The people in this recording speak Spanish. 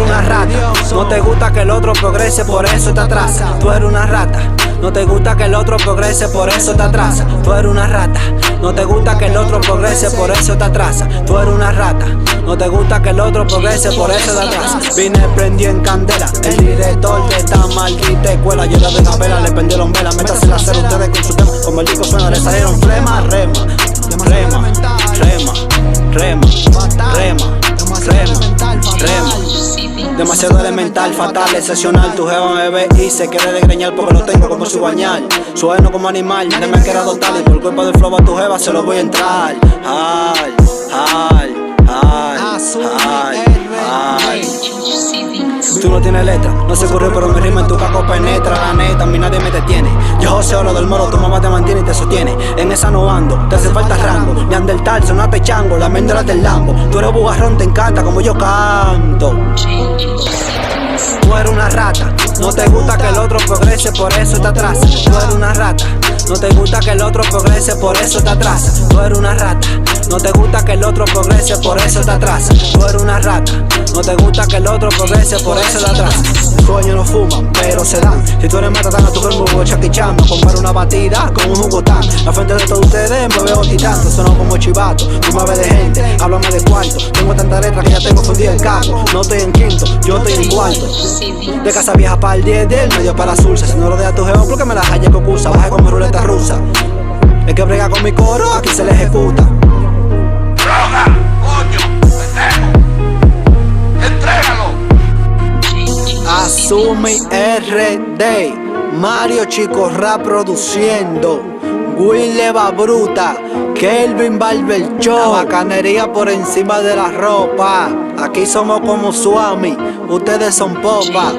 eres una rata, no te gusta que el otro progrese, por eso te atrasa. Tú eres una rata, no te gusta que el otro progrese, por eso te atrasa. Tú eres una rata, no te gusta que el otro progrese, por eso te atrasa. Tú eres una rata, no te gusta que el otro progrese, por eso te atrasa. Vine prendido en candela, el director de esta maldita escuela. Yo de capela, le prendieron vela, métase la cera ustedes con su tema. Como el disco suena, le salieron flema, rema, rema, rema, rema, rema, rema, rema. Demasiado elemental, fatal, excepcional. Tu jeva me ve y se quiere desgreñar porque lo tengo como su bañal. Sueno como animal, nadie me quiere adoptar y por culpa del flow a tu jeva se lo voy a entrar. Ay, ay, ay, ay, ay. Tú no tienes letra, no se ocurrió pero mi rima en tu caco penetra. La neta, a mí nadie me detiene. Yo joseo lo del moro, tu mamá te mantiene y te sostiene. En esa no ando, te hace falta rango. Neandertal, sonate chango, la méndola del Lambo. Tú eres bugarrón, te encanta como yo canto. Tú eres una rata, no te gusta que el otro progrese, por eso te atrasa. Tú eres una rata, no te gusta que el otro progrese, por eso te atrasa. Tú eres una rata, no te gusta que el otro progrese, por eso te atrasa. Tú eres una rata, no te gusta que el otro progrese, por eso te atrasa. Coño no fuman, pero se dan. Si tú eres matatán, a tu cuerpo voy chaquichando. Comprar una batida con un jugotán. La frente de todos ustedes me veo quitando. Sonó como chivato, tú me ves de gente, háblame de cuarto. Tengo tanta letra que ya tengo fundido el capo. No estoy en quinto, yo estoy en cuarto. De casa vieja para el 10 del medio para la Sursa. Si no lo deja tu jevo, porque me la haya cocusa. Baje con mi ruleta rusa. El que brega con mi coro, aquí se le ejecuta. ¡Droga! ¡Coño! ¡Pendejo! ¡Entrégalo! Asumi RD, Mario Chico Rap produciendo, Willeva Bruta, Kelvin Barber Show. La bacanería por encima de la ropa. Aquí somos como Swami, ustedes son popa.